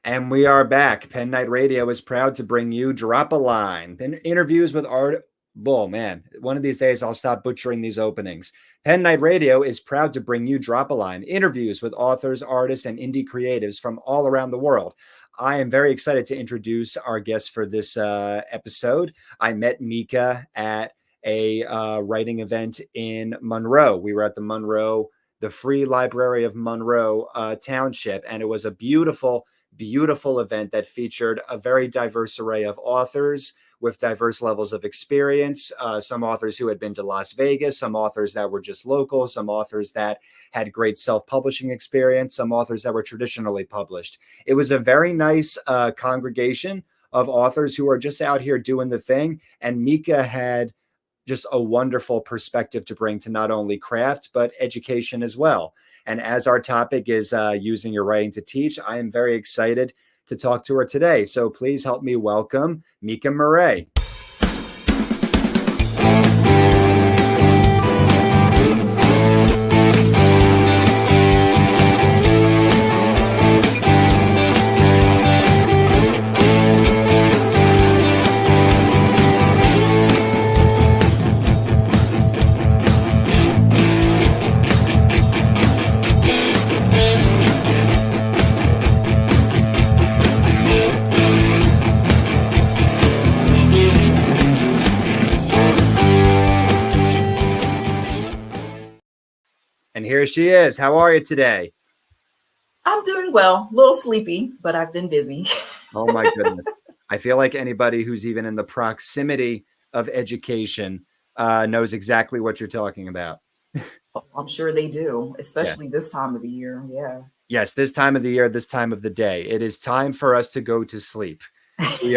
And we are back. Penn Night Radio is proud to bring you Drop a Line. Interviews with art. Bull, man. One of these days, I'll stop butchering these openings. Penn Night Radio is proud to bring you Drop a Line, interviews with authors, artists, and indie creatives from all around the world. I am very excited to introduce our guest for this episode. I met Mika at a writing event in Monroe. We were at the Free Library of Monroe Township, and it was a beautiful event that featured a very diverse array of authors with diverse levels of experience. Some authors who had been to Las Vegas, some authors that were just local, some authors that had great self-publishing experience, some authors that were traditionally published. It was a very nice congregation of authors who are just out here doing the thing. And Mika had just a wonderful perspective to bring to not only craft, but education as well. And as our topic is using your writing to teach, I am very excited to talk to her today. So please help me welcome Mika Murray. And here she is. How are you today? I'm doing well. A little sleepy, but I've been busy. Oh my goodness. I feel like anybody who's even in the proximity of education knows exactly what you're talking about. I'm sure they do, especially this time of the year. Yeah. Yes, this time of the year, this time of the day. It is time for us to go to sleep. We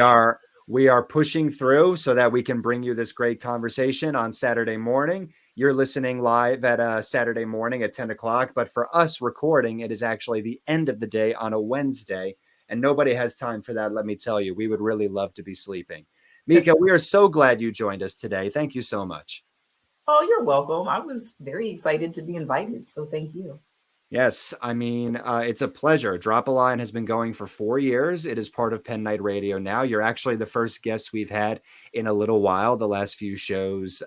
are pushing through so that we can bring you this great conversation on Saturday morning. You're listening live at Saturday morning at 10 o'clock. But for us recording, it is actually the end of the day on a Wednesday. And nobody has time for that, let me tell you. We would really love to be sleeping. Mika, we are so glad you joined us today. Thank you so much. Oh, you're welcome. I was very excited to be invited. So thank you. Yes, I mean, it's a pleasure. Drop a Line has been going for 4 years. It is part of Penn Night Radio now. You're actually the first guest we've had in a little while. The last few shows,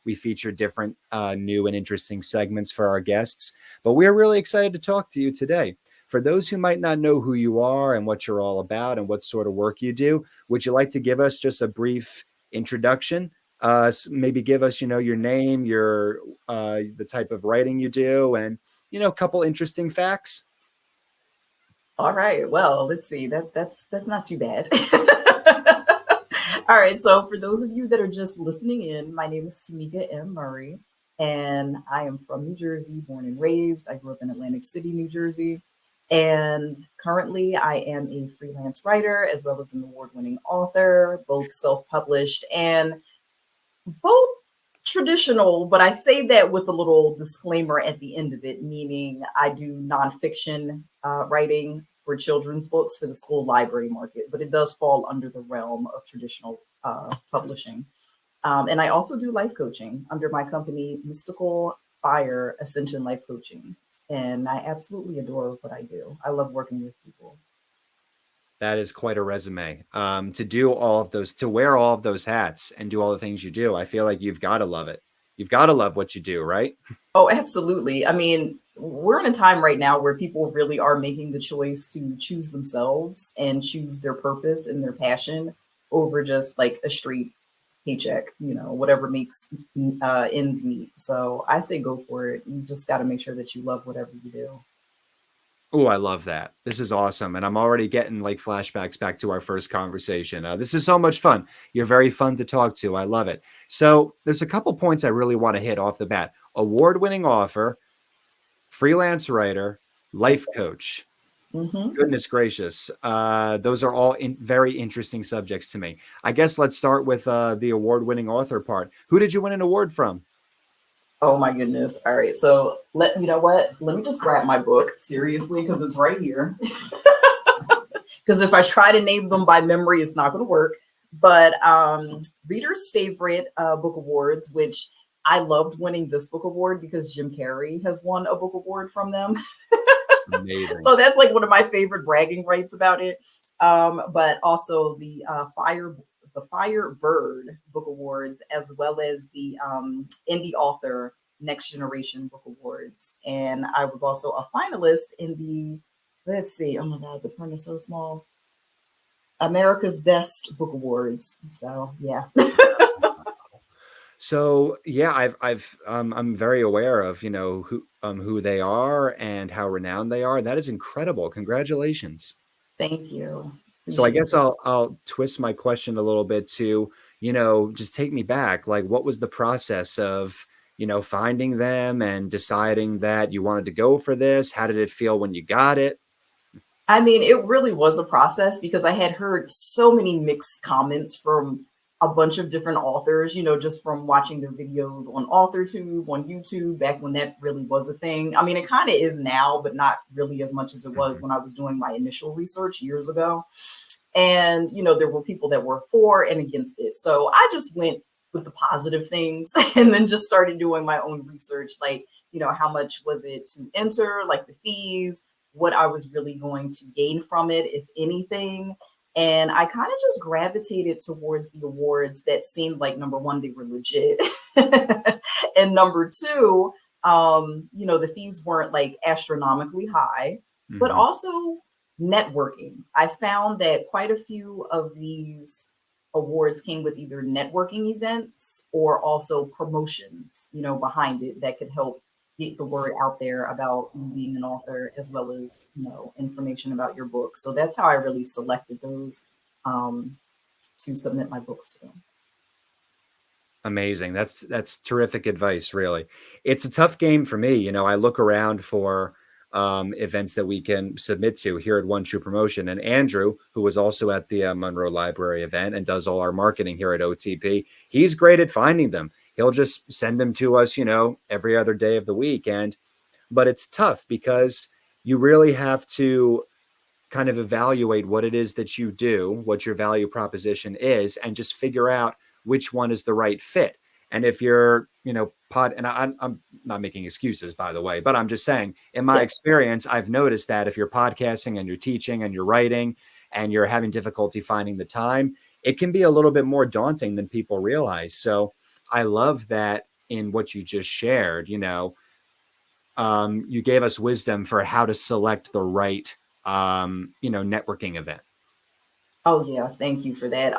we featured different new and interesting segments for our guests. But we're really excited to talk to you today. For those who might not know who you are and what you're all about and what sort of work you do, would you like to give us just a brief introduction? Maybe give us, your name, your the type of writing you do, and a couple interesting facts. All right. Well, let's see. That's not too bad. All right. So for those of you that are just listening in, my name is Tamika M. Murray, and I am from New Jersey, born and raised. I grew up in Atlantic City, New Jersey. And currently I am a freelance writer as well as an award-winning author, both self-published and both traditional, but I say that with a little disclaimer at the end of it, meaning I do nonfiction writing for children's books for the school library market, but it does fall under the realm of traditional publishing. And I also do life coaching under my company, Mystical Fire Ascension Life Coaching. And I absolutely adore what I do. I love working with people. That is quite a resume. To do all of those, to wear all of those hats and do all the things you do. I feel like you've got to love it. You've got to love what you do, right? Oh, absolutely. I mean, we're in a time right now where people really are making the choice to choose themselves and choose their purpose and their passion over just like a straight paycheck, whatever makes ends meet. So I say go for it. You just got to make sure that you love whatever you do. Oh, I love that. This is awesome. And I'm already getting like flashbacks back to our first conversation. This is so much fun. You're very fun to talk to. I love it. So there's a couple points I really want to hit off the bat. Award-winning author, freelance writer, life coach. Mm-hmm. Goodness gracious. Those are all very interesting subjects to me. I guess let's start with the award-winning author part. Who did you win an award from? Oh my goodness. All right. So let me just grab my book seriously because it's right here. Because if I try to name them by memory, it's not going to work. But Reader's Favorite Book Awards, which I loved winning this book award because Jim Carrey has won a book award from them. Amazing. So that's like one of my favorite bragging rights about it. But also the Firebird Book Awards, as well as the Indie Author Next Generation Book Awards. And I was also a finalist in the, let's see, oh my God, the print is so small. America's Best Book Awards. So yeah. So yeah, I'm very aware of, who they are and how renowned they are. That is incredible. Congratulations. Thank you. So I Appreciate guess I'll twist my question a little bit to, just take me back. Like, what was the process of, finding them and deciding that you wanted to go for this? How did it feel when you got it? I mean, it really was a process because I had heard so many mixed comments from a bunch of different authors, just from watching their videos on AuthorTube, on YouTube, back when that really was a thing. I mean, it kind of is now, but not really as much as it was Mhm. when I was doing my initial research years ago. And, there were people that were for and against it. So I just went with the positive things and then just started doing my own research. Like, how much was it to enter, like the fees, what I was really going to gain from it, if anything. And I kind of just gravitated towards the awards that seemed like, number one, they were legit. And number two, the fees weren't like astronomically high, but Mhm. also networking. I found that quite a few of these awards came with either networking events or also promotions, behind it that could help get the word out there about you being an author, as well as, information about your book. So that's how I really selected those um, to submit my books to. Amazing. That's terrific advice, really. It's a tough game for me. I look around for events that we can submit to here at One True Promotion. And Andrew, who was also at the Monroe Library event and does all our marketing here at OTP, he's great at finding them. He'll just send them to us, every other day of the week. But it's tough because you really have to kind of evaluate what it is that you do, what your value proposition is, and just figure out which one is the right fit. And if you're, and I'm not making excuses, by the way, but I'm just saying, in my Yeah. experience, I've noticed that if you're podcasting and you're teaching and you're writing and you're having difficulty finding the time, it can be a little bit more daunting than people realize. So I love that in what you just shared, you gave us wisdom for how to select the right networking event. Oh yeah, thank you for that.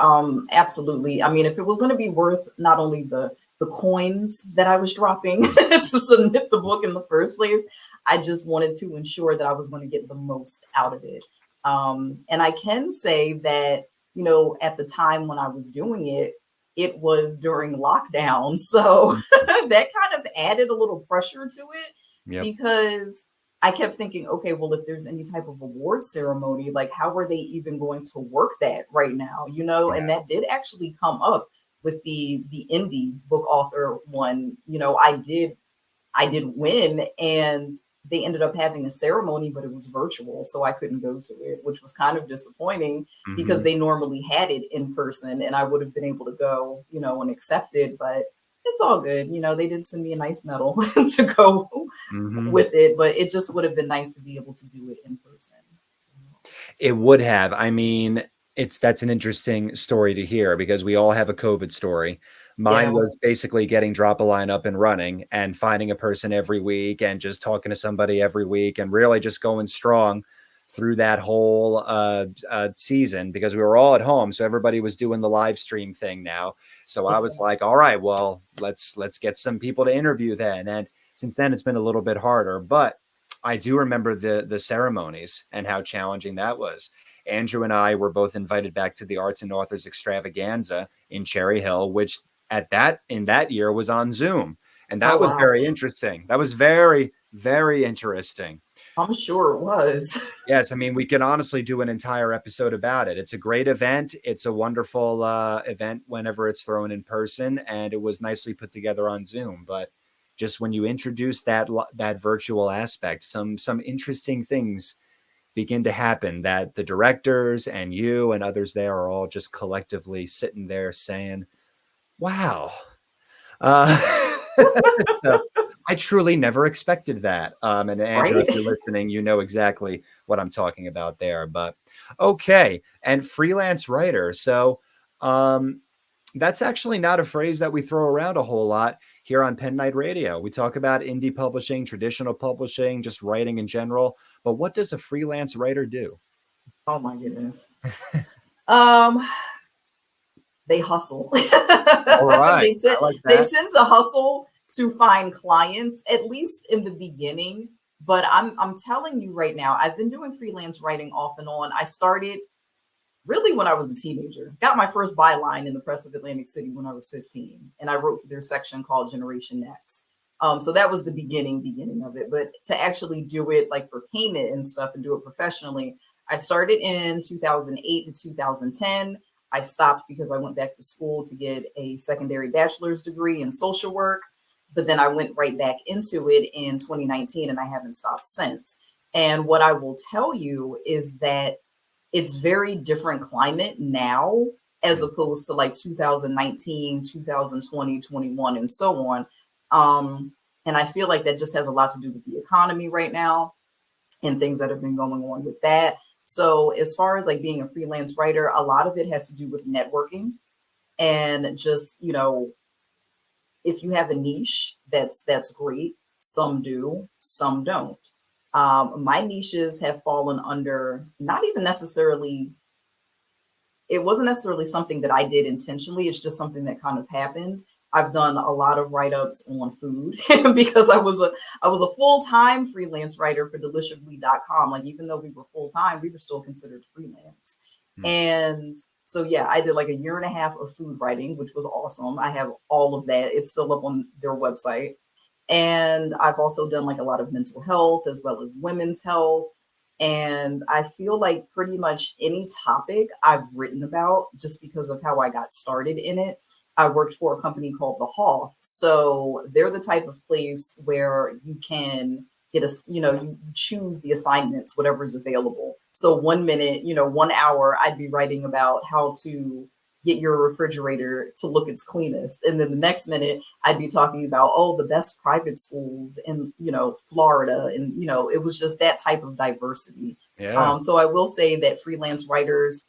Absolutely. I mean, if it was going to be worth not only the coins that I was dropping to submit the book in the first place, I just wanted to ensure that I was going to get the most out of it. And I can say that, at the time when I was doing it, it was during lockdown. So that kind of added a little pressure to it Yep. because I kept thinking, okay, well, if there's any type of award ceremony, like how are they even going to work that right now? And Yeah. that did actually come up with the indie book author one. I did win, and they ended up having a ceremony, but it was virtual, so I couldn't go to it, which was kind of disappointing because Hmm. they normally had it in person, and I would have been able to go, and accept it, but it's all good. They did send me a nice medal to go Hmm. with it, but it just would have been nice to be able to do it in person. So, It would have. I mean, that's an interesting story to hear because we all have a COVID story. Mine yeah. was basically getting Drop a Line up and running and finding a person every week and just talking to somebody every week and really just going strong through that whole season because we were all at home, so everybody was doing the live stream thing now. So I was Yeah. like, all right, well, let's get some people to interview then. And since then, it's been a little bit harder, but I do remember the ceremonies and how challenging that was. Andrew and I were both invited back to the Arts and Authors Extravaganza in Cherry Hill, which in that year was on Zoom. And Oh that was wow. very interesting. That was very, very interesting. I'm sure it was. Yes, I mean, we can honestly do an entire episode about it. It's a great event. It's a wonderful event whenever it's thrown in person, and it was nicely put together on Zoom. But just when you introduce that virtual aspect, some interesting things begin to happen that the directors and you and others there are all just collectively sitting there saying, "Wow." Uh, so I truly never expected that. And Andrew, if Right? you're listening, you know exactly what I'm talking about there. But okay, and freelance writer. So um, that's actually not a phrase that we throw around a whole lot here on Pen Night Radio. We talk about indie publishing, traditional publishing, just writing in general. But what does a freelance writer do? Oh my goodness. Um, they hustle. All right, they t- I like they that. tend to hustle to find clients, at least in the beginning. But I'm telling you right now, I've been doing freelance writing off and on. I started really when I was a teenager. Got my first byline in the Press of Atlantic City when I was 15, and I wrote for their section called Generation Next. So that was the beginning of it. But to actually do it like for payment and stuff and do it professionally, I started in 2008 to 2010. I stopped because I went back to school to get a secondary bachelor's degree in social work. But then I went right back into it in 2019 and I haven't stopped since. And what I will tell you is that it's very different climate now as opposed to like 2019, 2020, 21, and so on. And I feel like that just has a lot to do with the economy right now and things that have been going on with that. So as far as like being a freelance writer, a lot of it has to do with networking and just, if you have a niche, that's great. Some do, some don't. My niches have fallen under not even necessarily, it wasn't necessarily something that I did intentionally. It's just something that kind of happened. I've done a lot of write-ups on food because I was a full-time freelance writer for deliciously.com. Like even though we were full-time, we were still considered freelance. Hmm. And so yeah, I did like a year and a half of food writing, which was awesome. I have all of that. It's still up on their website. And I've also done like a lot of mental health as well as women's health. And I feel like pretty much any topic I've written about just because of how I got started in it. I worked for a company called The Hall. So they're the type of place where you can get you choose the assignments, whatever's available. So 1 minute, 1 hour, I'd be writing about how to get your refrigerator to look its cleanest. And then the next minute, I'd be talking about, oh, the best private schools in, Florida. And, it was just that type of diversity. Yeah. So I will say that freelance writers,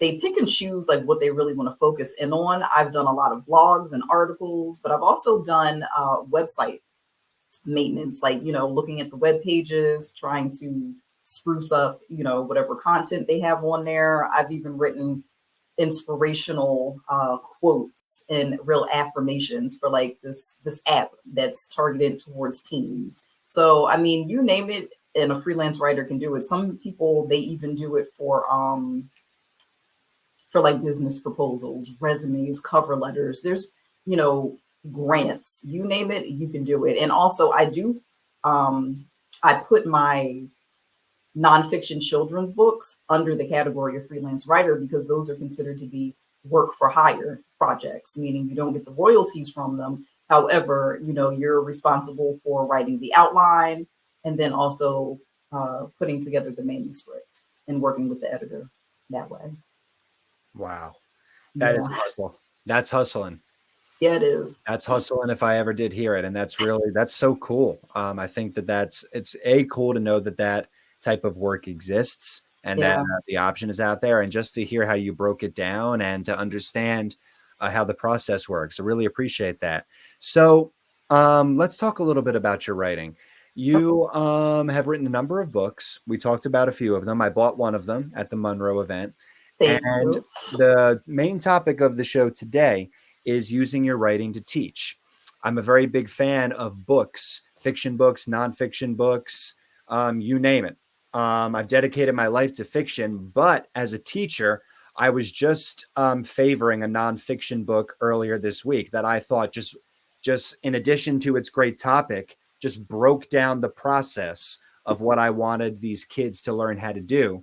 they pick and choose like what they really want to focus in on. I've done a lot of blogs and articles, but I've also done website maintenance, like, looking at the web pages, trying to spruce up, whatever content they have on there. I've even written inspirational quotes and real affirmations for like this app that's targeted towards teens. So I mean, you name it, and a freelance writer can do it. Some people, they even do it for like business proposals, resumes, cover letters. There's, you know, grants, you name it, you can do it. And also um I put my nonfiction children's books under the category of freelance writer because those are considered to be work for hire projects, meaning you don't get the royalties from them. However, you're responsible for writing the outline and then also putting together the manuscript and working with the editor that way. Wow. That is Yeah, hustle. That's hustling. yeah, it is. That's hustling if I ever did hear it. And that's so cool. I think it's a cool to know that that type of work exists and that Yeah. the option is out there. And just to hear how you broke it down and to understand how the process works. I really appreciate that. So let's talk a little bit about your writing. Okay. You have written a number of books. We talked about a few of them. I bought one of them at the Monroe event. Thank And you. the main topic of the show today is using your writing to teach. I'm a very big fan of books, fiction books, nonfiction books, you name it. I've dedicated my life to fiction, but as a teacher, I was just favoring a nonfiction book earlier this week that I thought just in addition to its great topic, just broke down the process of what I wanted these kids to learn how to do.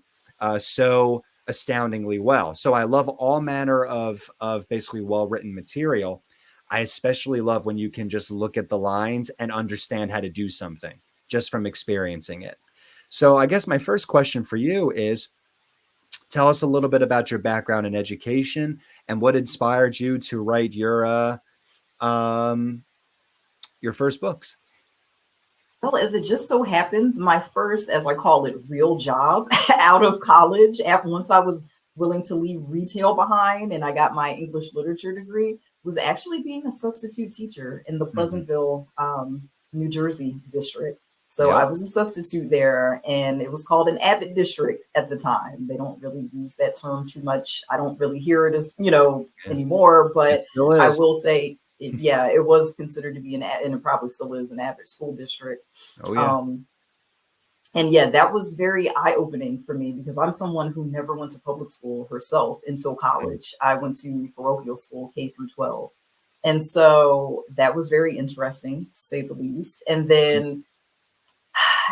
So astoundingly well. So I love all manner of basically well-written material. I especially love when you can just look at the lines and understand how to do something just from experiencing it. So I guess my first question for you is tell us a little bit about your background in education and what inspired you to write um your first books. Well, as it just so happens, my first, as I call it, real job out of college, once I was willing to leave retail behind and I got my English literature degree, was actually being a substitute teacher in the Hmm. Pleasantville, New Jersey district. So I Yep. was a substitute there, and it was called an avid district at the time. They don't really use that term too much. I don't really hear it as, anymore, It but still I is. will say, yeah, it was considered to be and it probably still is an average school district. Oh yeah. Um, and yeah, that was very eye opening for me because I'm someone who never went to public school herself until Okay. college. I went to parochial school, K through 12. And so that was very interesting, to say the least. And then,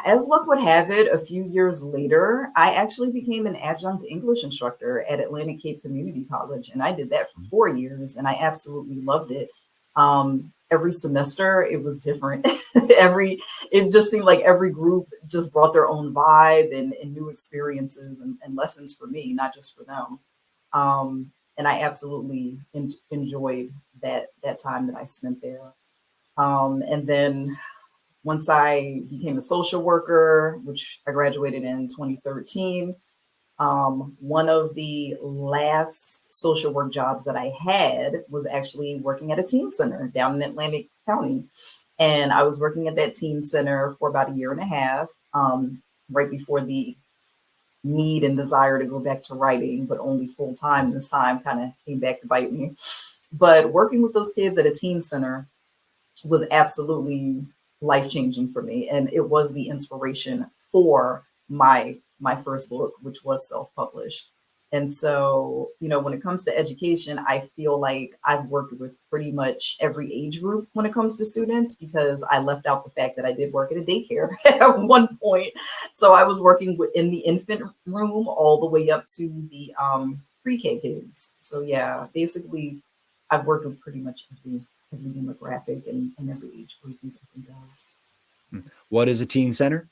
as luck would have it, a few years later, I actually became an adjunct English instructor at Atlantic Cape Community College. And I did that for 4 years and I absolutely loved it. Every semester, it was different. It just seemed like every group just brought their own vibe and new experiences and lessons for me, not just for them. And I absolutely enjoyed that time that I spent there. And then once I became a social worker, which I graduated in 2013, one of the last social work jobs that I had was actually working at a teen center down in Atlantic County. And I was working at that teen center for about a year and a half, right before the need and desire to go back to writing, but only full time this time kind of came back to bite me. But working with those kids at a teen center was absolutely life changing for me, and it was the inspiration for my first book, which was self published. And so, when it comes to education, I feel like I've worked with pretty much every age group when it comes to students because I left out the fact that I did work at a daycare at one point. So I was working in the infant room all the way up to the pre-K kids. So yeah, basically, I've worked with pretty much every demographic and every age group you can think of. What is a teen center?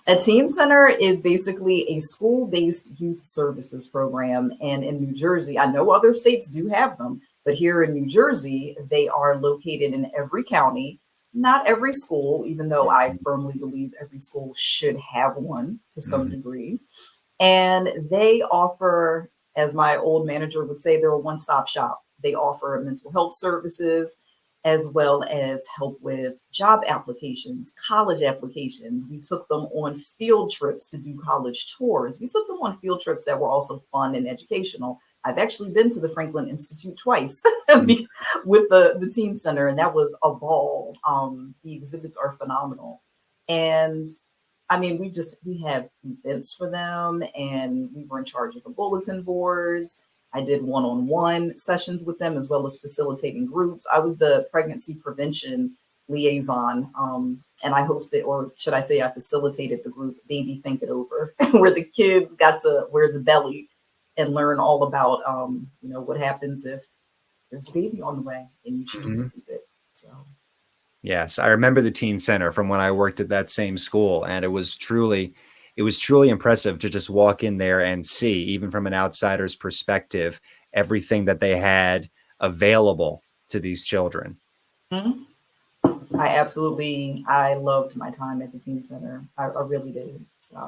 A teen center is basically a school based youth services program. And in New Jersey, I know other states do have them, but here in New Jersey, they are located in every county, not every school, even though I firmly believe every school should have one to some Mhm. degree. And they offer, as my old manager would say, they're a one stop shop. They offer mental health services as well as help with job applications, college applications. We took them on field trips to do college tours. We took them on field trips that were also fun and educational. I've actually been to the Franklin Institute twice Mhm. with the Teen Center, and that was a ball. The exhibits are phenomenal. And I mean, we have events for them, and we were in charge of the bulletin boards. I did one-on-one sessions with them as well as facilitating groups. I was the pregnancy prevention liaison, and I hosted, or should I say, I facilitated the group Baby Think It Over, where the kids got to wear the belly and learn all about, what happens if there's a baby on the way and you choose to Mhm. keep it. So. Yes, I remember the teen center from when I worked at that same school, and it was truly impressive to just walk in there and see, even from an outsider's perspective, everything that they had available to these children. Mhm. I loved my time at the teen center. I really did. So,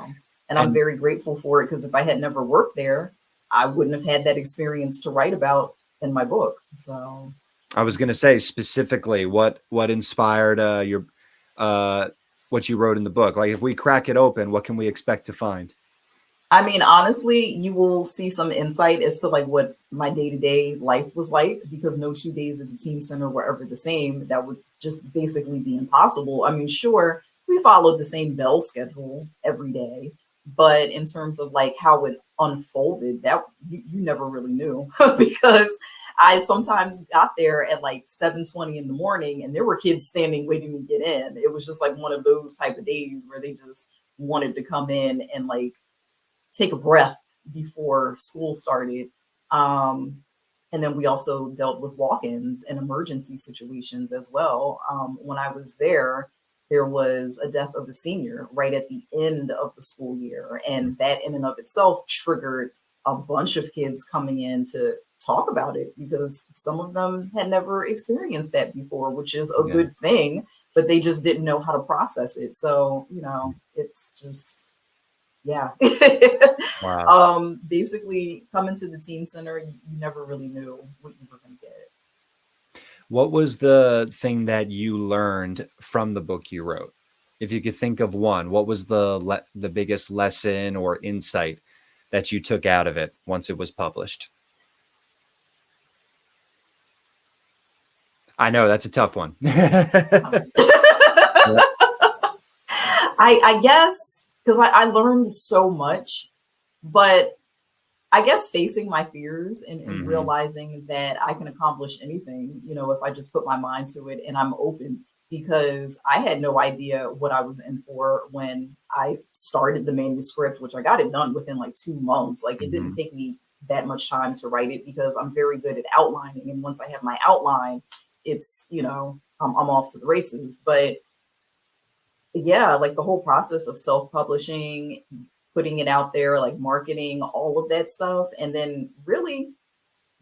and I'm And very grateful for it because if I had never worked there, I wouldn't have had that experience to write about in my book. So, I was going to say specifically what inspired your uh what you wrote in the book. Like if we crack it open, what can we expect to find? I mean, honestly, you will see some insight as to like what my day to day life was like because no 2 days at the teen center were ever the same. That would just basically be impossible. I mean, sure, we followed the same bell schedule every day, but in terms of like how it unfolded, that you never really knew because I sometimes got there at like 7:20 in the morning and there were kids standing waiting to get in. It was just like one of those type of days where they just wanted to come in and like take a breath before school started. Um, and then we also dealt with walk-ins and emergency situations as well. When I was there was a death of a senior right at the end of the school year, and that in and of itself triggered a bunch of kids coming in to talk about it because some of them had never experienced that before, which is a Yeah. good thing. but they just didn't know how to process it. So, you know, it's just, yeah. Wow. Basically, coming to the teen center, you never really knew what you were going to get. What was the thing that you learned from the book you wrote? If you could think of one, what was the biggest lesson or insight that you took out of it once it was published? I know that's a tough one. I guess because I learned so much, but I guess facing my fears and Hmm. realizing that I can accomplish anything, you know, if I just put my mind to it and I'm open, because I had no idea what I was in for when I started the manuscript, which I got it done within like 2 months. Like it didn't Hmm. take me that much time to write it because I'm very good at outlining. And once I have my outline, it's, you know, I'm off to the races. But yeah, like the whole process of self-publishing, putting it out there, like marketing, all of that stuff, and then really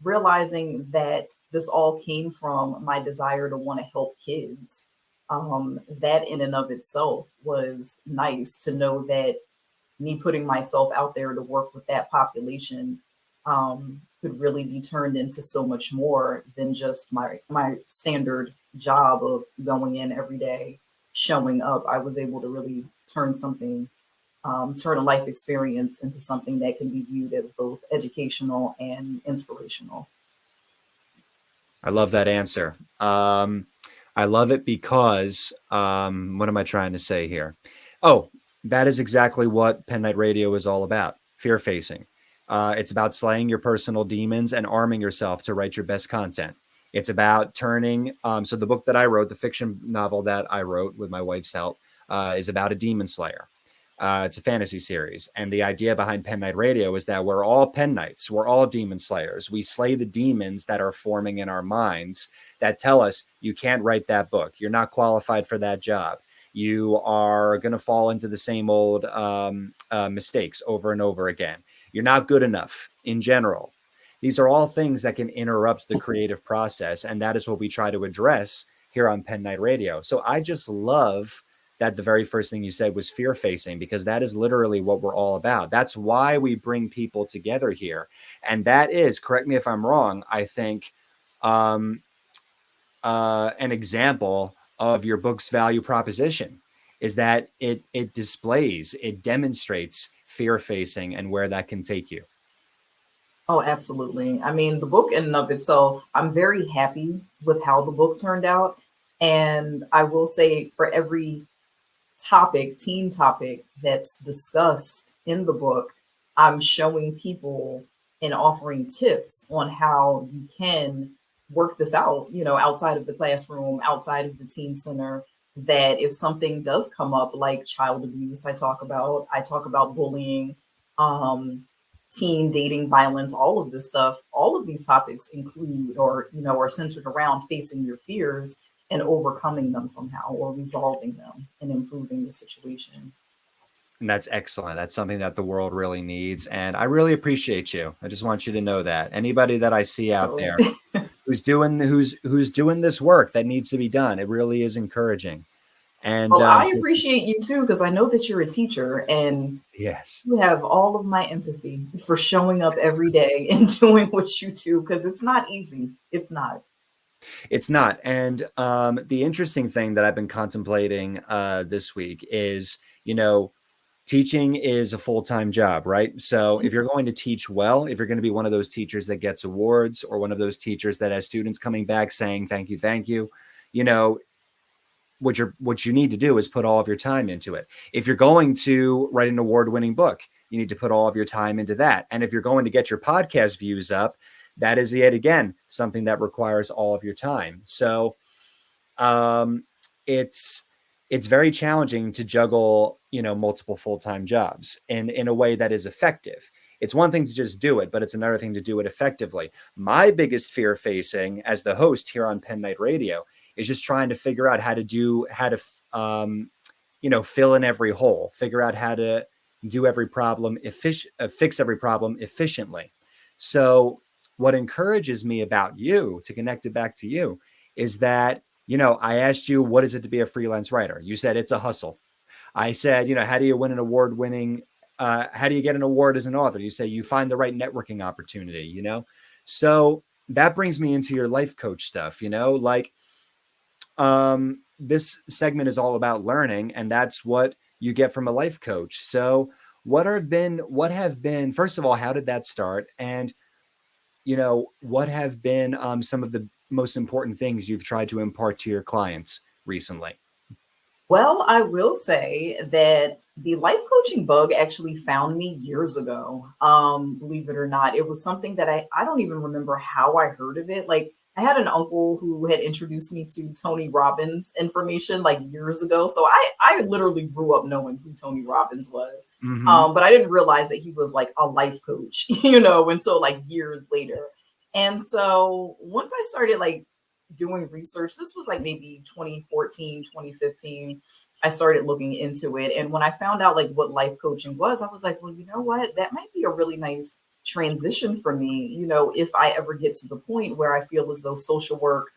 realizing that this all came from my desire to want to help kids. That in and of itself was nice to know that me putting myself out there to work with that population could really be turned into so much more than just my standard job of going in every day, showing up. I was able to really turn something, turn a life experience into something that can be viewed as both educational and inspirational. I love that answer. I love it because what am I trying to say here? Oh, that is exactly what Pen Night Radio is all about: fear facing. It's about slaying your personal demons and arming yourself to write your best content. It's about turning. So the book that I wrote, the fiction novel that I wrote with my wife's help, is about a demon slayer. It's a fantasy series. And the idea behind Pen Night Radio is that we're all Pen Knights. We're all demon slayers. We slay the demons that are forming in our minds that tell us you can't write that book. You're not qualified for that job. You are going to fall into the same old mistakes over and over again. You're not good enough in general. These are all things that can interrupt the creative process. And that is what we try to address here on Pen Night Radio. So I just love that the very first thing you said was fear facing, because that is literally what we're all about. That's why we bring people together here. And that is, correct me if I'm wrong, I think um, an example of your book's value proposition is that it displays, it demonstrates fear facing and where that can take you. Oh, absolutely. I mean, the book in and of itself, I'm very happy with how the book turned out. And I will say, for every topic, teen topic that's discussed in the book, I'm showing people and offering tips on how you can work this out, you know, outside of the classroom, outside of the teen center. That if something does come up like child abuse, I talk about bullying, um, teen dating violence, all of this stuff, all of these topics include, or, you know, are centered around facing your fears and overcoming them somehow, or resolving them and improving the situation. And that's excellent. That's something that the world really needs. And I really appreciate you. I just want you to know that anybody that I see out So, there who's doing this work that needs to be done, it really is encouraging. And well, I appreciate you too, because I know that you're a teacher and yes, you have all of my empathy for showing up every day and doing what you do, because it's not easy. It's not. it's not. And the interesting thing that I've been contemplating this week is, teaching is a full-time job, right? So if you're going to teach well, if you're going to be one of those teachers that gets awards, or one of those teachers that has students coming back saying thank you, you know, what you need to do is put all of your time into it. If you're going to write an award-winning book, you need to put all of your time into that. And if you're going to get your podcast views up, that is yet again something that requires all of your time. So um, it's it's very challenging to juggle, multiple full-time jobs in a way that is effective. It's one thing to just do it, but it's another thing to do it effectively. My biggest fear facing as the host here on Penn Night Radio is just trying to figure out how to fill in every hole, figure out how to do every problem fix every problem efficiently. So what encourages me about you, to connect it back to you, is that I asked you, what is it to be a freelance writer? You said it's a hustle. I said, how do you win an award winning? How do you get an award as an author? You say you find the right networking opportunity, So that brings me into your life coach stuff, like this segment is all about learning, and that's what you get from a life coach. So what have been, first of all, how did that start? And, what have been some of the most important things you've tried to impart to your clients recently? Well, I will say that the life coaching bug actually found me years ago. Believe it or not, it was something that I don't even remember how I heard of it. Like I had an uncle who had introduced me to Tony Robbins information like years ago. So I literally grew up knowing who Tony Robbins was. Mm-hmm. But I didn't realize that he was like a life coach, until like years later. And so once I started like doing research, this was like maybe 2014, 2015. I started looking into it. And when I found out like what life coaching was, I was like, well, you know what? That might be a really nice transition for me, if I ever get to the point where I feel as though social work,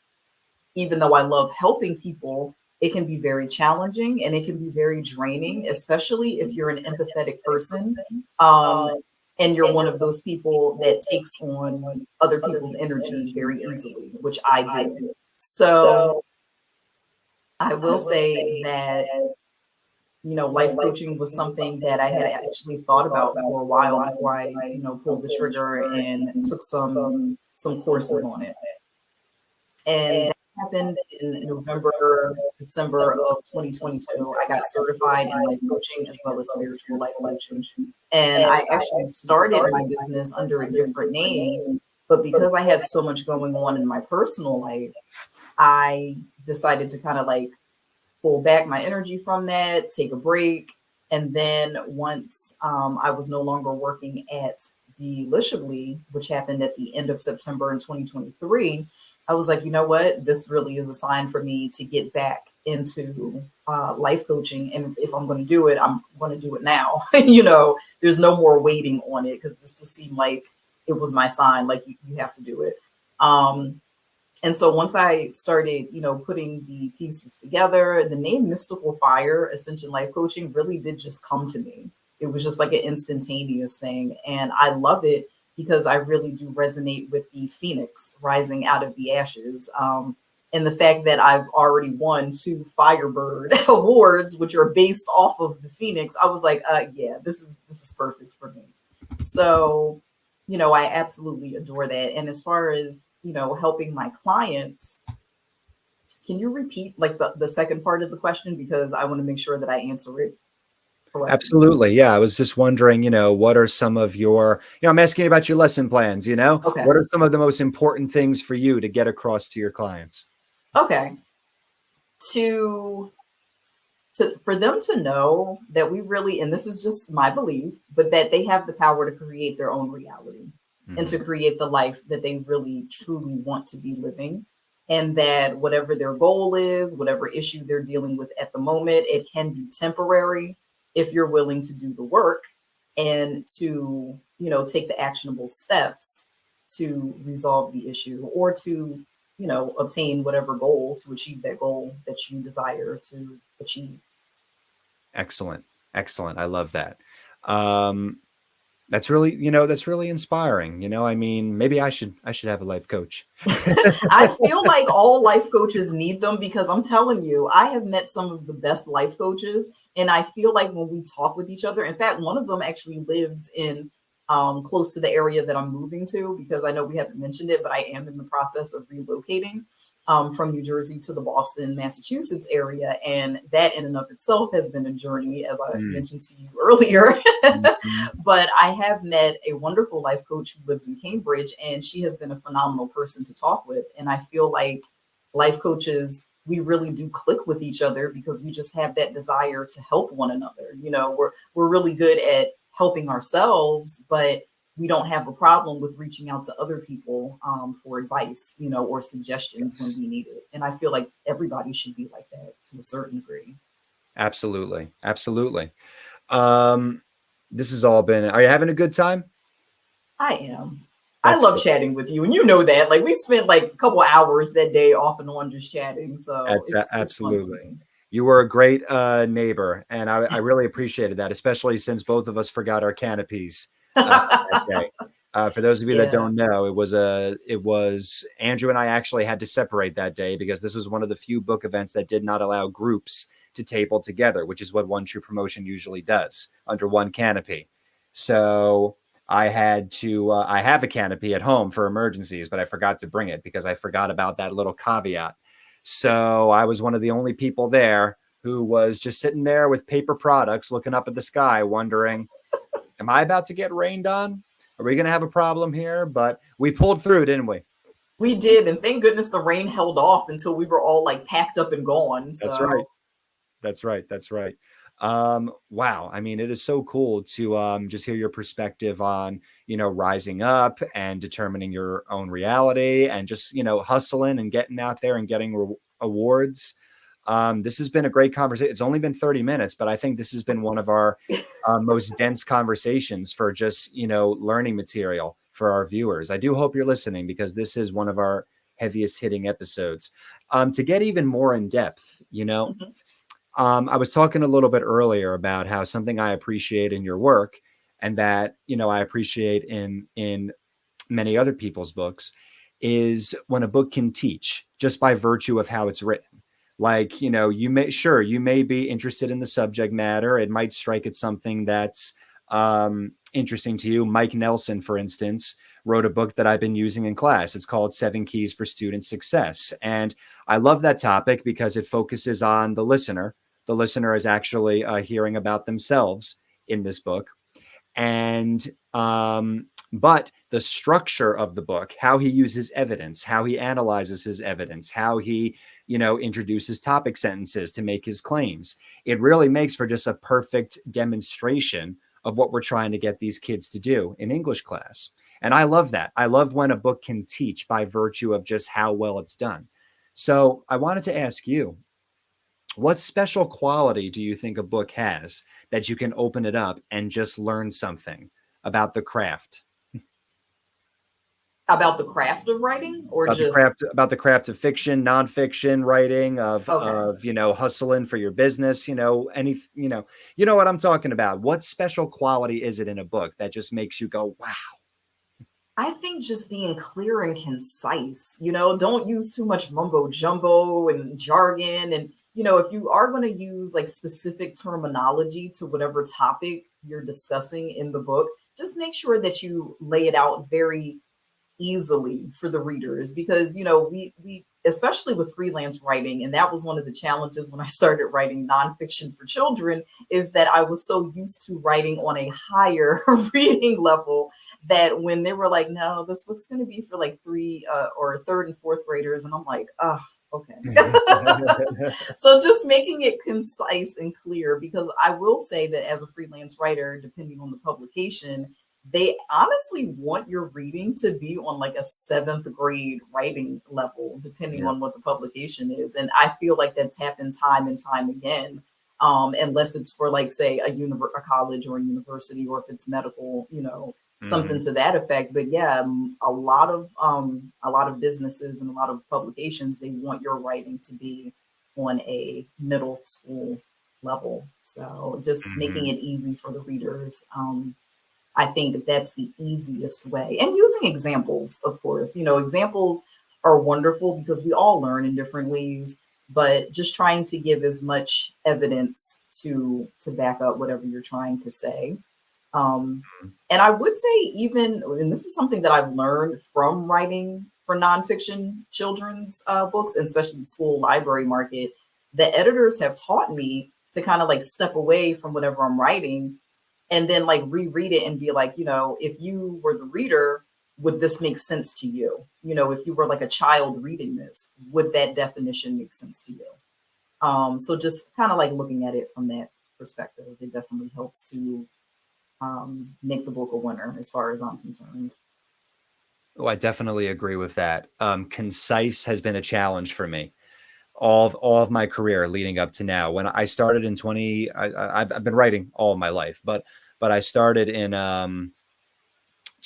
even though I love helping people, it can be very challenging and it can be very draining, especially if you're an empathetic person. Um, and you're one of those people that takes on other people's energy very easily, which I do. So I will say that, life coaching was something that I had actually thought about for a while before I, pulled the trigger and took some courses on it. And that happened in November, December of 2022. I got certified in life coaching as well as spiritual life coaching. And I actually started my business under a different name, but because I had so much going on in my personal life, I decided to kind of like pull back my energy from that, take a break. And then once I was no longer working at Delishably, which happened at the end of September in 2023, I was like, you know what? This really is a sign for me to get back into life coaching. And if I'm going to do it, I'm going to do it now. There's no more waiting on it because this just seemed like it was my sign, like you have to do it. And so once I started, putting the pieces together, the name Mystical Fire Ascension Life Coaching really did just come to me. It was just like an instantaneous thing. And I love it because I really do resonate with the phoenix rising out of the ashes. And the fact that I've already won 2 Firebird awards, which are based off of the phoenix, I was like, yeah, this is perfect for me. So, I absolutely adore that. And as far as, helping my clients, can you repeat like the second part of the question? Because I want to make sure that I answer it correctly. Absolutely. Yeah. I was just wondering, what are some of your, I'm asking about your lesson plans, Okay. what are some of the most important things for you to get across to your clients? Okay. For them to know that we really, and this is just my belief, but that they have the power to create their own reality and to create the life that they really truly want to be living. And that whatever their goal is, whatever issue they're dealing with at the moment, it can be temporary if you're willing to do the work and to, take the actionable steps to resolve the issue or to, obtain whatever goal to achieve that goal that you desire to achieve. Excellent. Excellent. I love that. That's really inspiring. I mean, maybe I should have a life coach. I feel like all life coaches need them because I'm telling you, I have met some of the best life coaches. And I feel like when we talk with each other, in fact, one of them actually lives in close to the area that I'm moving to, because I know we haven't mentioned it, but I am in the process of relocating from New Jersey to the Boston, Massachusetts area. And that in and of itself has been a journey, as I mentioned to you earlier. But I have met a wonderful life coach who lives in Cambridge, and she has been a phenomenal person to talk with. And I feel like life coaches, we really do click with each other because we just have that desire to help one another. We're really good at helping ourselves, but we don't have a problem with reaching out to other people for advice, or suggestions when we need it. And I feel like everybody should be like that to a certain degree. Absolutely. Absolutely. This has all been, are you having a good time? I am. I That's love cool. chatting with you, and you know that. Like we spent like a couple hours that day off and on just chatting, so That's it's fun for absolutely. me. You were a great neighbor, and I really appreciated that, especially since both of us forgot our canopies that day. For those of you that Yeah. don't know, it was Andrew and I actually had to separate that day because this was one of the few book events that did not allow groups to table together, which is what One True Promotion usually does under one canopy. So I had to. I have a canopy at home for emergencies, but I forgot to bring it because I forgot about that little caveat. So I was one of the only people there who was just sitting there with paper products, looking up at the sky, wondering, am I about to get rained on? Are we going to have a problem here? But we pulled through, didn't we? We did, and thank goodness the rain held off until we were all like packed up and gone. That's right. So That's right. That's right. Wow. I mean, it is so cool to just hear your perspective on, rising up and determining your own reality and just, hustling and getting out there and getting awards. This has been a great conversation. It's only been 30 minutes, but I think this has been one of our most dense conversations for just, learning material for our viewers. I do hope you're listening because this is one of our heaviest hitting episodes. To get even more in depth, mhm. I was talking a little bit earlier about how something I appreciate in your work and that, I appreciate in many other people's books is when a book can teach just by virtue of how it's written. Like, you may be interested in the subject matter. It might strike at something that's interesting to you. Mike Nelson, for instance, wrote a book that I've been using in class. It's called 7 Keys for Student Success. And I love that topic because it focuses on the listener. The listener is actually hearing about themselves in this book. And but the structure of the book, how he uses evidence, how he analyzes his evidence, how he, introduces topic sentences to make his claims, it really makes for just a perfect demonstration of what we're trying to get these kids to do in English class. And I love that. I love when a book can teach by virtue of just how well it's done. So I wanted to ask you, what special quality do you think a book has that you can open it up and just learn something about the craft? About the craft of writing, or just About the craft of fiction, nonfiction writing, of okay. hustling for your business, you know what I'm talking about. What special quality is it in a book that just makes you go, wow? I think just being clear and concise, don't use too much mumbo jumbo and jargon. And, if you are going to use like specific terminology to whatever topic you're discussing in the book, just make sure that you lay it out very easily for the readers, because we especially with freelance writing, and that was one of the challenges when I started writing nonfiction for children, is that I was so used to writing on a higher reading level that when they were like, no, this book's going to be for like three or third and fourth graders, and I'm like, oh, okay. So just making it concise and clear, because I will say that as a freelance writer, depending on the publication, they honestly want your reading to be on like a seventh grade writing level, depending Yeah. on what the publication is. And I feel like that's happened time and time again, unless it's for like, say, a college or a university, or if it's medical, something Mhm. to that effect. But yeah, a lot of businesses and a lot of publications, they want your writing to be on a middle school level. So just making Mhm. it easy for the readers. I think that's the easiest way. And using examples, of course, examples are wonderful because we all learn in different ways, but just trying to give as much evidence to back up whatever you're trying to say. Um, and I would say, even, and this is something that I've learned from writing for nonfiction children's books, and especially the school library market, the editors have taught me to kind of like step away from whatever I'm writing and then like reread it and be like, if you were the reader, would this make sense to you? If you were like a child reading this, would that definition make sense to you? So just kind of like looking at it from that perspective, it definitely helps to make the book a winner as far as I'm concerned. Oh, I definitely agree with that. Concise has been a challenge for me all of my career leading up to now. When I started in 20, I've been writing all of my life, but I started in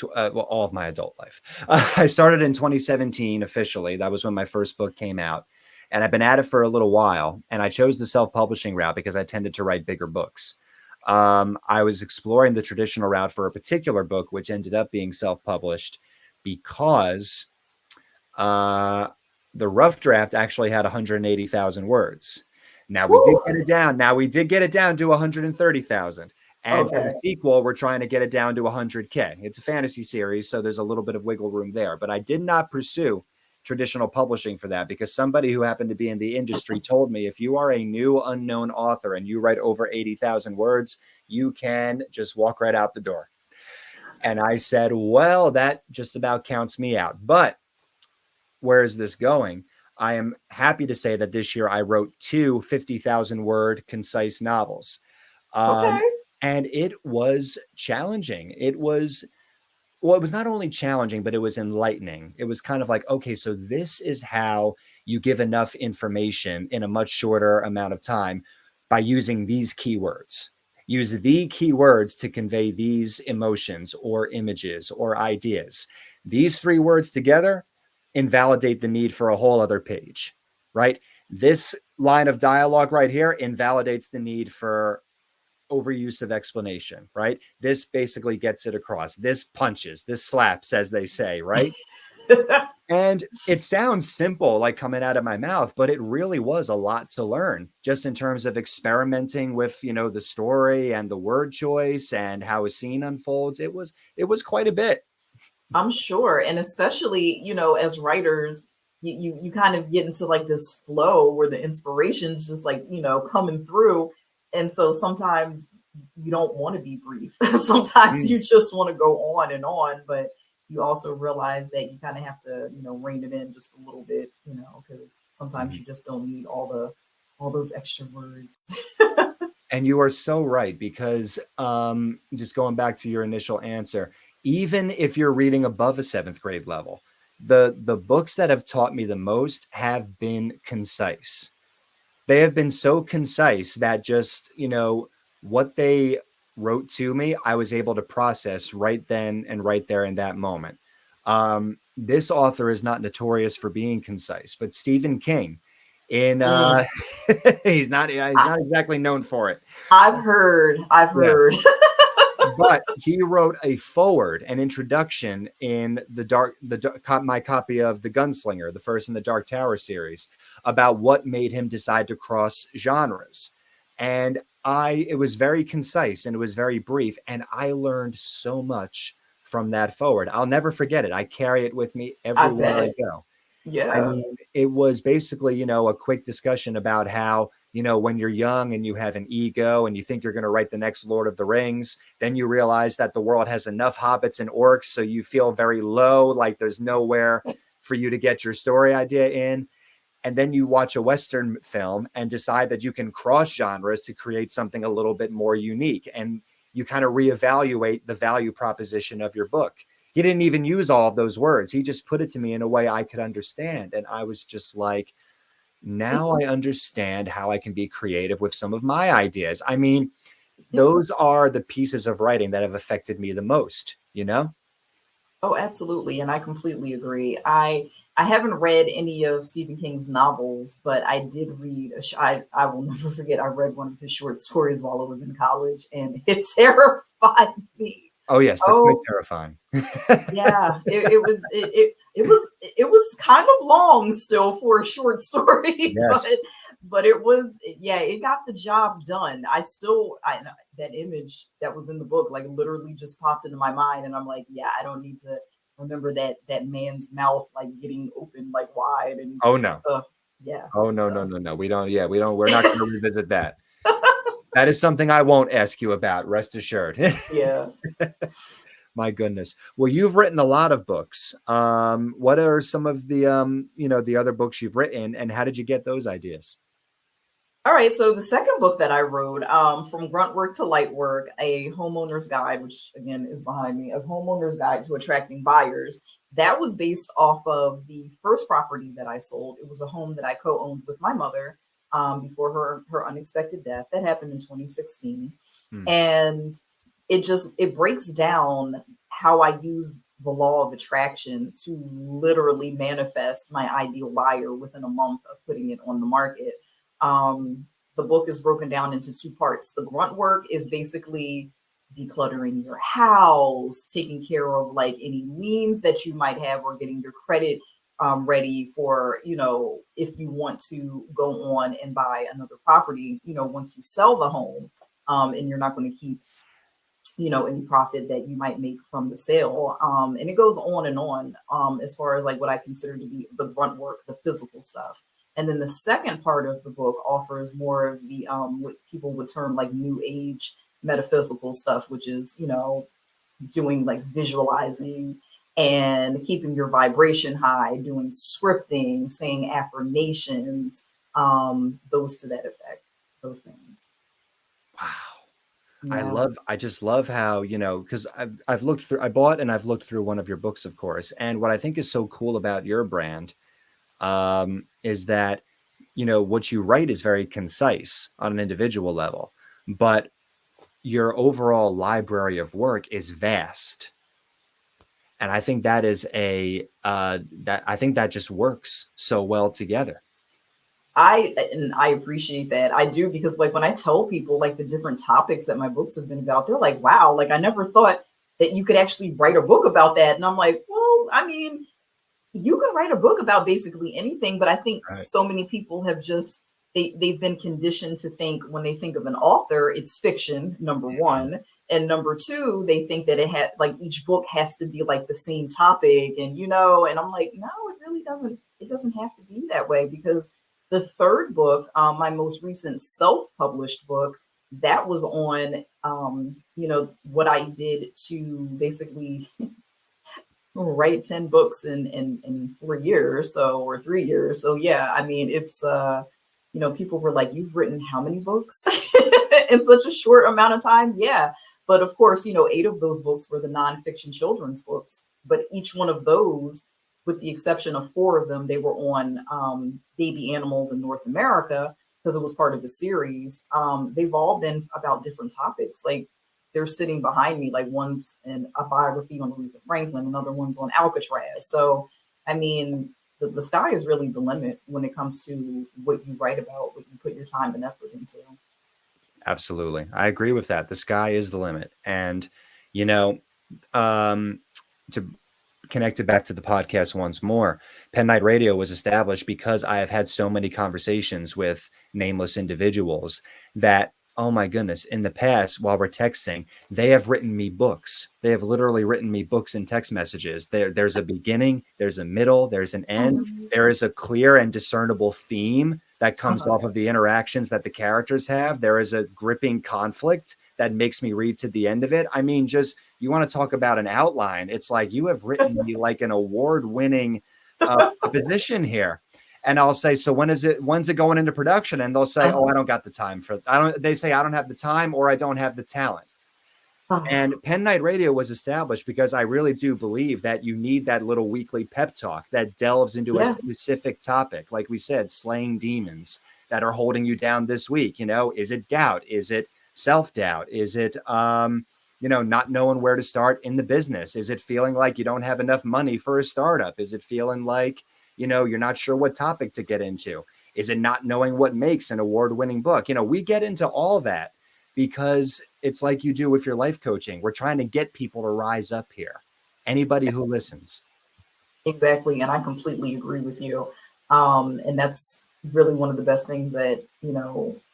well, all of my adult life. I started in 2017 officially. That was when my first book came out. And I've been at it for a little while. And I chose the self-publishing route because I tended to write bigger books. I was exploring the traditional route for a particular book, which ended up being self-published because the rough draft actually had 180,000 words. Now we did Woo! get it down. Now we did get it down to 130,000. And for the Okay. sequel, we're trying to get it down to 100K. It's a fantasy series, so there's a little bit of wiggle room there. But I did not pursue traditional publishing for that because somebody who happened to be in the industry told me if you are a new unknown author and you write over 80,000 words, you can just walk right out the door. And I said, well, that just about counts me out. But where is this going? I am happy to say that this year I wrote two 50,000 word concise novels. Um, Okay. and it was challenging. It was, well, it was not only challenging, but it was enlightening. It was kind of like, okay, so this is how you give enough information in a much shorter amount of time by using these keywords. Use the keywords to convey these emotions or images or ideas. These three words together invalidate the need for a whole other page, right? This line of dialogue right here invalidates the need for overuse of explanation, right? This basically gets it across. This punches, this slaps, as they say, right? And it sounds simple, like coming out of my mouth, but it really was a lot to learn just in terms of experimenting with, the story and the word choice and how a scene unfolds. It was quite a bit. I'm sure. And especially, as writers, you kind of get into like this flow where the inspiration's just like, coming through. And so sometimes you don't want to be brief. Sometimes Mm. you just want to go on, but you also realize that you kind of have to, rein it in just a little bit, because sometimes Mhm. you just don't need all those extra words. And you are so right because just going back to your initial answer, even if you're reading above a seventh grade level, the books that have taught me the most have been concise. They have been so concise that just, what they wrote to me, I was able to process right then and right there in that moment. This author is not notorious for being concise, but Stephen King, in Mm, he's not exactly known for it. I've Yeah. heard. But he wrote a foreword, an introduction in my copy of The Gunslinger, the first in the Dark Tower series, about what made him decide to cross genres. And it was very concise and it was very brief. And I learned so much from that foreword. I'll never forget it. I carry it with me I everywhere I bet. go. I Yeah. mean, it was basically, a quick discussion about how, when you're young and you have an ego and you think you're going to write the next Lord of the Rings, then you realize that the world has enough hobbits and orcs. So you feel very low, like there's nowhere for you to get your story idea in. And then you watch a Western film and decide that you can cross genres to create something a little bit more unique. And you kind of reevaluate the value proposition of your book. He didn't even use all of those words. He just put it to me in a way I could understand. And I was just like, now I understand how I can be creative with some of my ideas. I mean, Yeah. those are the pieces of writing that have affected me the most. Oh, absolutely, and I completely agree. I haven't read any of Stephen King's novels, but I did read I will never forget. I read one of his short stories while I was in college, and it terrified me. Oh, yes, they're quite Oh, terrifying. yeah, it was kind of long still for a short story, but Yes. it was, yeah, it got the job done. I that image that was in the book like literally just popped into my mind, and I'm like, yeah, I don't need to remember that man's mouth like getting open like wide and Oh, just no. yeah. Oh, no, no, So no, no. We don't, yeah, we're not going to revisit that. That is something I won't ask you about, rest assured. yeah. My goodness. Well, you've written a lot of books. What are some of the other books you've written, and how did you get those ideas? All right, so the second book that I wrote, From Grunt Work to Light Work, a homeowner's guide, which again is behind me, a homeowner's guide to attracting buyers, that was based off of the first property that I sold. It was a home that I co-owned with my mother before her unexpected death. That happened in 2016. Hmm. And it breaks down how I use the law of attraction to literally manifest my ideal buyer within a month of putting it on the market. Um, the book is broken down into two parts. The grunt work is basically decluttering your house, taking care of like any liens that you might have, or getting your credit ready for, if you want to go on and buy another property, once you sell the home, and you're not going to keep, any profit that you might make from the sale. And it goes on and on, as far as like what I consider to be the grunt work, the physical stuff. And then the second part of the book offers more of the, what people would term like new age metaphysical stuff, which is, doing like visualizing and keeping your vibration high, doing scripting, saying affirmations, those to that effect, those things. Wow. Yeah. I just love how, because I've looked through, I bought and I've looked through one of your books, of course. And what I think is so cool about your brand is that, what you write is very concise on an individual level, but your overall library of work is vast. And I think that is I think that just works so well together. I appreciate that. I do, because like when I tell people like the different topics that my books have been about, they're like, wow, like I never thought that you could actually write a book about that. And I'm like, well, I mean, you can write a book about basically anything, but I think Right. so many people have just they've been conditioned to think, when they think of an author, it's fiction, number Mhm. one. And number two, they think that it had like each book has to be like the same topic, and and I'm like, no, it really doesn't. It doesn't have to be that way, because the third book, my most recent self-published book, that was on what I did to basically write 10 books in 4 years, so, or 3 years. So yeah, I mean, it's people were like, you've written how many books in such a short amount of time? Yeah. But of course, 8 of those books were the nonfiction children's books. But each one of those, with the exception of 4 of them, they were on baby animals in North America, because it was part of the series. They've all been about different topics. Like, they're sitting behind me, like one's in a biography on Aretha Franklin, another one's on Alcatraz. So, I mean, the sky is really the limit when it comes to what you write about, what you put your time and effort into. Absolutely. I agree with that. The sky is the limit. And, you know, um, to connect it back to the podcast once more, Pen Night Radio was established because I have had so many conversations with nameless individuals that, oh my goodness, in the past, while we're texting, they have written me books. They have literally written me books in text messages. There's a beginning, there's a middle, there's an end. There is a clear and discernible theme that comes Uh-huh. off of the interactions that the characters have. There is a gripping conflict that makes me read to the end of it. I mean, just you want to talk about an outline. It's like you have written me like an award-winning proposition here. And I'll say, so when's it going into production? And they'll say, oh, Uh-huh. I don't got the time for, I don't, they say, I don't have the time, or I don't have the talent. Uh-huh. And Pen Night Radio was established because I really do believe that you need that little weekly pep talk that delves into a Yeah. specific topic. Like we said, slaying demons that are holding you down this week. Is it doubt? Is it self-doubt? Is it, not knowing where to start in the business? Is it feeling like you don't have enough money for a startup? Is it feeling like, you're not sure what topic to get into? Is it not knowing what makes an award-winning book? We get into all that because it's like you do with your life coaching. We're trying to get people to rise up here. Anybody who listens. Exactly. And I completely agree with you. And that's really one of the best things that,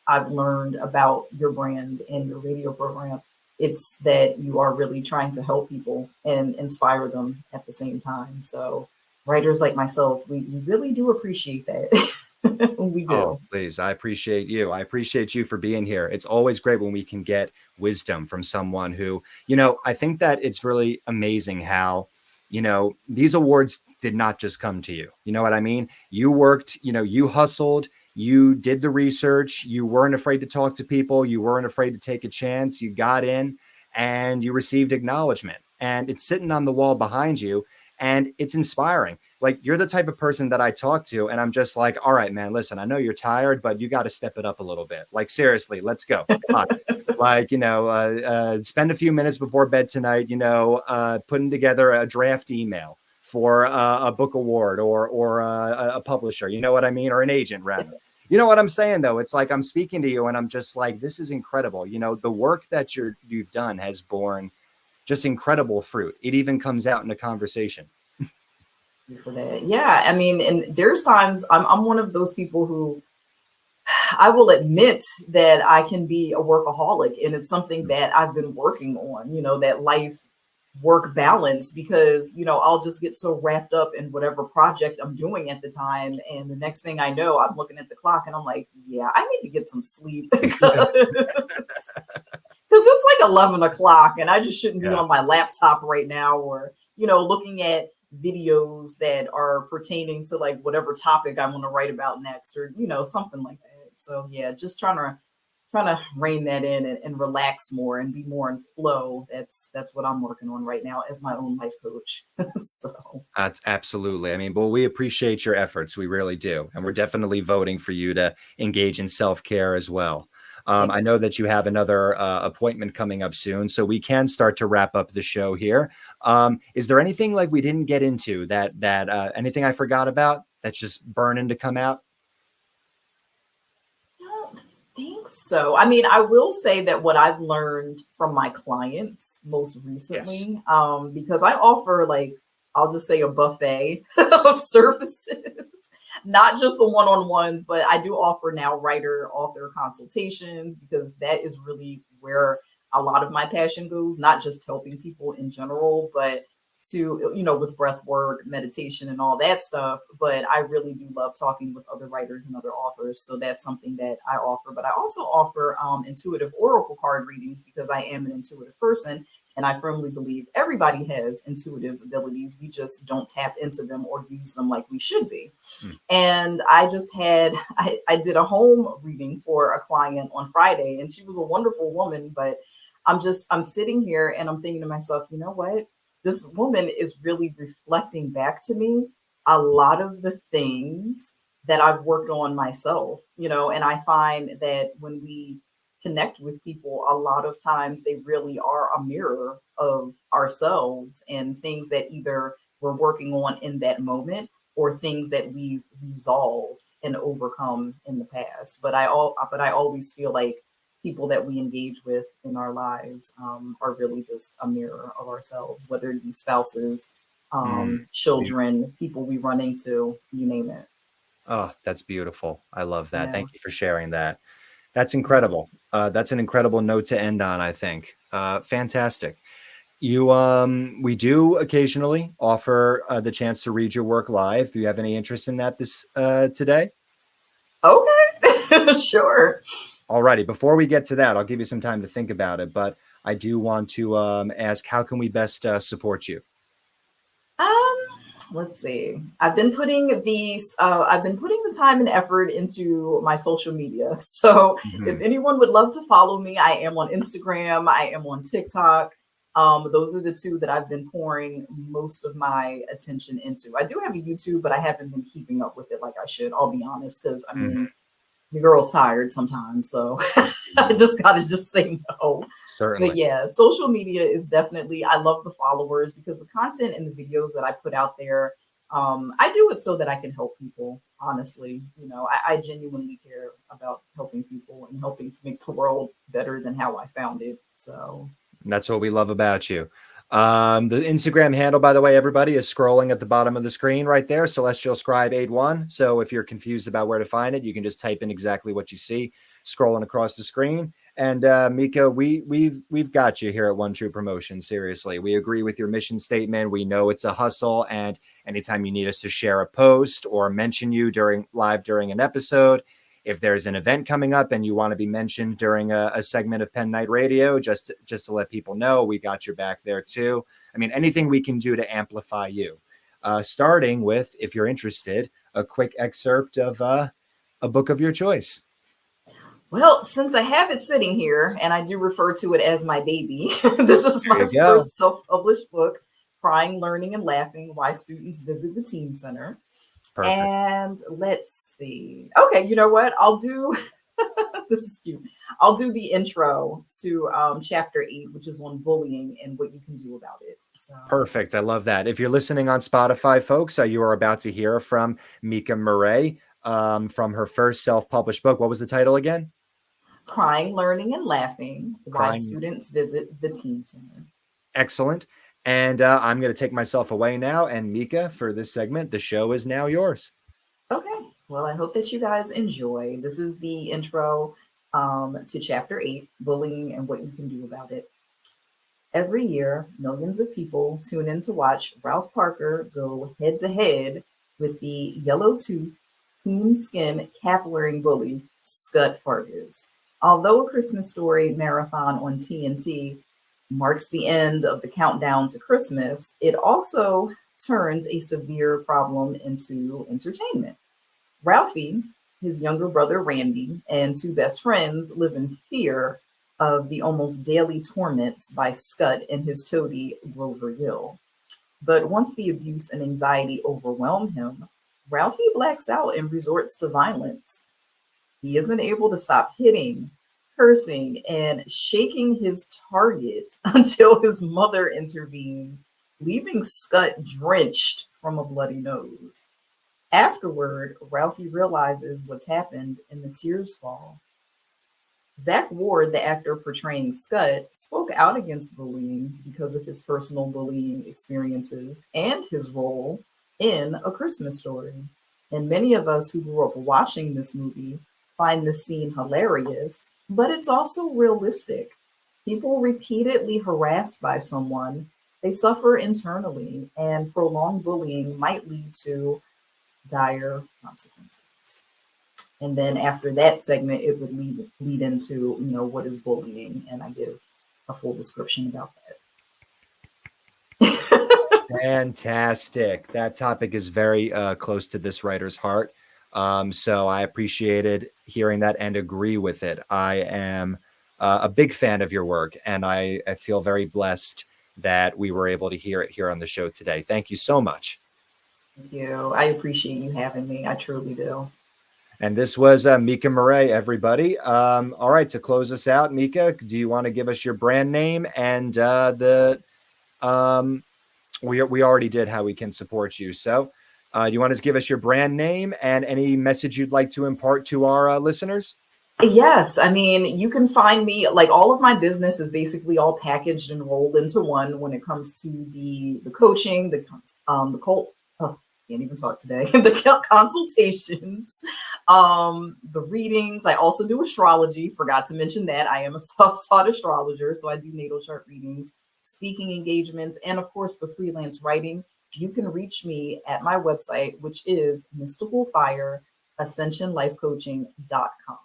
I've learned about your brand and your radio program. It's that you are really trying to help people and inspire them at the same time. So, writers like myself, we really do appreciate that. We Oh, do. please. I appreciate you. I appreciate you for being here. It's always great when we can get wisdom from someone who, I think that it's really amazing how, these awards did not just come to you. You know what I mean? You worked, you hustled, you did the research, you weren't afraid to talk to people, you weren't afraid to take a chance, you got in and you received acknowledgement. And it's sitting on the wall behind you and it's inspiring. like you're the type of person that I talk to and I'm just like, all right, man, listen, I know you're tired, but you got to step it up a little bit. Like, seriously, let's go. Come on. Like, spend a few minutes before bed tonight, putting together a draft email for a book award or a publisher, you know what I mean? Or an agent rather. You know what I'm saying though? It's like I'm speaking to you and I'm just like, this is incredible. The work that you've done has borne just incredible fruit. It even comes out in a conversation. For that. Yeah. I mean, and there's times I'm one of those people who I will admit that I can be a workaholic, and it's something that I've been working on, that life work balance, because, I'll just get so wrapped up in whatever project I'm doing at the time. And the next thing I know, I'm looking at the clock and I'm like, yeah, I need to get some sleep because it's like 11 o'clock and I just shouldn't be Yeah. on my laptop right now, or, looking at videos that are pertaining to like whatever topic I want to write about next, or, something like that. So yeah, just trying to rein that in and relax more and be more in flow. That's what I'm working on right now as my own life coach. So That's absolutely. I mean, well, we appreciate your efforts. We really do. And we're definitely voting for you to engage in self-care as well. thank I you. know that you have another appointment coming up soon, so we can start to wrap up the show here. Is there anything like we didn't get into that anything I forgot about that's just burning to come out? I don't think so. I mean, I will say that what I've learned from my clients most Yes. recently, because I offer, like, I'll just say a buffet of services, not just the one-on-ones, but I do offer now writer author consultations, because that is really where a lot of my passion goes, not just helping people in general, but to, with breath work, meditation, and all that stuff. But I really do love talking with other writers and other authors. So that's something that I offer. But I also offer intuitive oracle card readings, because I am an intuitive person. And I firmly believe everybody has intuitive abilities. We just don't tap into them or use them like we should be. Mm. And I did a home reading for a client on Friday, and she was a wonderful woman. But I'm sitting here and I'm thinking to myself, you know what? This woman is really reflecting back to me a lot of the things that I've worked on myself, and I find that when we connect with people, a lot of times they really are a mirror of ourselves and things that either we're working on in that moment or things that we've resolved and overcome in the past. But I always feel like people that we engage with in our lives are really just a mirror of ourselves, whether it be spouses, Mm. children, people we run into, you name it. So, Oh, that's beautiful. I love that. yeah. Thank you for sharing that. That's incredible. That's an incredible note to end on, I think. Fantastic. We do occasionally offer the chance to read your work live. Do you have any interest in that this today? Okay, sure. Alrighty. Before we get to that, I'll give you some time to think about it. But I do want to ask, how can we best support you? Um, let's see. I've been putting the time and effort into my social media. So if Mhm. anyone would love to follow me, I am on Instagram, I am on TikTok. Those are the two that I've been pouring most of my attention into. I do have a YouTube, but I haven't been keeping up with it like I should. I'll be honest, because I Mhm. mean, the girl's tired sometimes, so I Mhm. just gotta just say no. But Certainly. yeah, social media is definitely, I love the followers, because the content and the videos that I put out there, I do it so that I can help people. Honestly, I genuinely care about helping people and helping to make the world better than how I found it. So And that's what we love about you. The Instagram handle, by the way, everybody, is scrolling at the bottom of the screen right there. Celestial Scribe 81. So if you're confused about where to find it, you can just type in exactly what you see scrolling across the screen. And Mika, we've got you here at One True Promotion. Seriously, we agree with your mission statement. We know it's a hustle, and anytime you need us to share a post or mention you during an episode, if there's an event coming up and you want to be mentioned during a segment of Penn Night Radio, just to let people know, we got your back there too. I mean, anything we can do to amplify you. Starting with, if you're interested, a quick excerpt of a book of your choice. well, since I have it sitting here and I do refer to it as my baby, this is There my you go. first self published book. Crying, Learning, and Laughing, Why Students Visit the Teen Center. Perfect. And let's see. Okay, you know what? I'll do this is cute. I'll do the intro to chapter 8, which is on bullying and what you can do about it. So Perfect. I love that. If you're listening on Spotify, folks, you are about to hear from Mika Murray from her first self-published book. What was the title again? Crying, Learning, and Laughing, Why Crying. Students Visit the Teen Center. Excellent. And I'm going to take myself away now. And Mika, for this segment, the show is now yours. Okay. Well, I hope that you guys enjoy. This is the intro to chapter 8, bullying and what you can do about it. Every year, millions of people tune in to watch Ralph Parker go head to head with the yellow-toothed, coon-skin, cap-wearing bully, Scud Fargus. Although A Christmas Story marathon on TNT marks the end of the countdown to Christmas, it also turns a severe problem into entertainment. Ralphie, his younger brother Randy, and 2 best friends live in fear of the almost daily torments by Scud and his toady, Grover Gill. But once the abuse and anxiety overwhelm him, Ralphie blacks out and resorts to violence. He isn't able to stop hitting, cursing, and shaking his target until his mother intervenes, leaving Scud drenched from a bloody nose. Afterward, Ralphie realizes what's happened and the tears fall. Zach Ward, the actor portraying Scud, spoke out against bullying because of his personal bullying experiences and his role in A Christmas Story. And many of us who grew up watching this movie find the scene hilarious, but it's also realistic. People repeatedly harassed by someone, they suffer internally, and prolonged bullying might lead to dire consequences. And then after that segment, it would lead into, what is bullying, and I give a full description about that. Fantastic. That topic is very close to this writer's heart. So I appreciated hearing that and agree with it. I am a big fan of your work, and I feel very blessed that we were able to hear it here on the show today. Thank you so much. Thank you. I appreciate you having me. I truly do. And this was Mika Murray, everybody. All right, to close us out, Mika, do you want to give us your brand name and we already did how we can support you. So you want to give us your brand name and any message you'd like to impart to our listeners? Yes. I mean, you can find me, like, all of my business is basically all packaged and rolled into one when it comes to the coaching, can't even talk today. The consultations, the readings. I also do astrology. Forgot to mention that. I am a self-taught astrologer, so I do natal chart readings, speaking engagements, and of course the freelance writing. You can reach me at my website, which is mysticalfireascensionlifecoaching.com.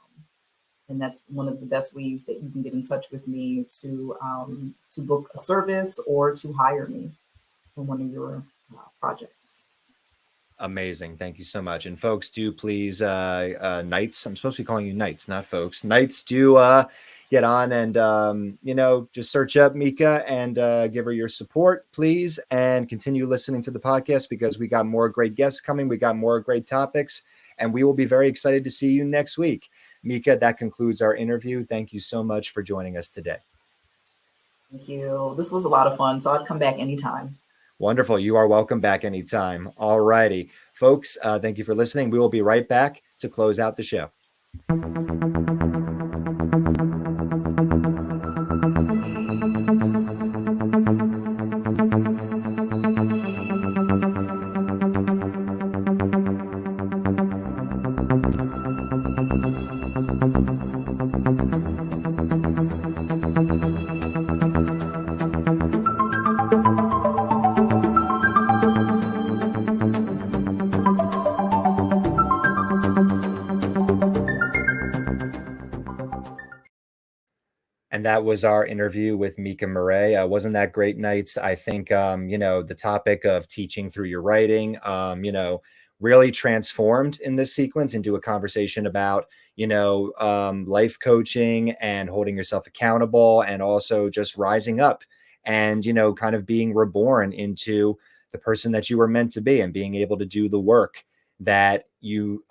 And that's one of the best ways that you can get in touch with me to book a service or to hire me for one of your projects. Amazing. Thank you so much. And folks, do please, Knights, I'm supposed to be calling you Knights, not folks. Knights, do get on and, just search up Mika and give her your support, please. And continue listening to the podcast because we got more great guests coming. We got more great topics, and we will be very excited to see you next week. Mika, that concludes our interview. Thank you so much for joining us today. Thank you. This was a lot of fun, so I'd come back anytime. Wonderful. You are welcome back anytime. All righty, folks. Thank you for listening. We will be right back to close out the show. And that was our interview with Mika Murray. Wasn't that great, Knights? I think, the topic of teaching through your writing, really transformed in this sequence into a conversation about, life coaching and holding yourself accountable and also just rising up and, kind of being reborn into the person that you were meant to be and being able to do the work that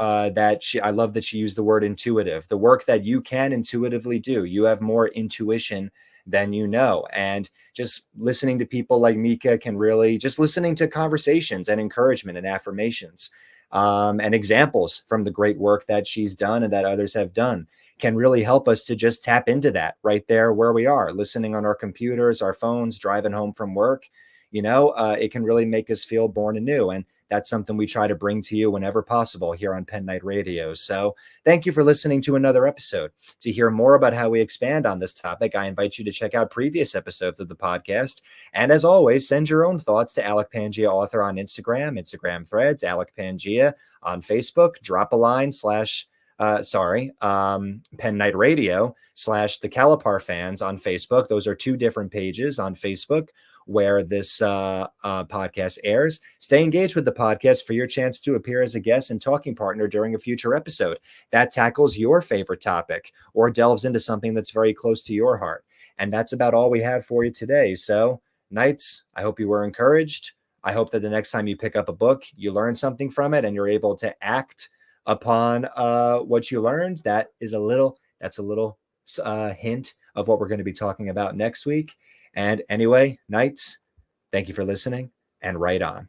I love that she used the word intuitive, the work that you can intuitively do. You have more intuition than you know. And just listening to people like Mika can really, just listening to conversations and encouragement and affirmations, and examples from the great work that she's done and that others have done, can really help us to just tap into that right there where we are, listening on our computers, our phones, driving home from work. It can really make us feel born anew. And that's something we try to bring to you whenever possible here on Penn Night Radio. So thank you for listening to another episode. To hear more about how we expand on this topic, I invite you to check out previous episodes of the podcast. And as always, send your own thoughts to Alec Pangea Author on Instagram threads, Alec Pangea on Facebook, drop a line Penn Night Radio / the Calipar Fans on Facebook. Those are two different pages on Facebook where this podcast airs. Stay engaged with the podcast for your chance to appear as a guest and talking partner during a future episode that tackles your favorite topic or delves into something that's very close to your heart. And that's about all we have for you today. So, Knights, I hope you were encouraged. I hope that the next time you pick up a book, you learn something from it and you're able to act upon what you learned. That's a little hint of what we're going to be talking about next week. And anyway, Knights, thank you for listening, and right on.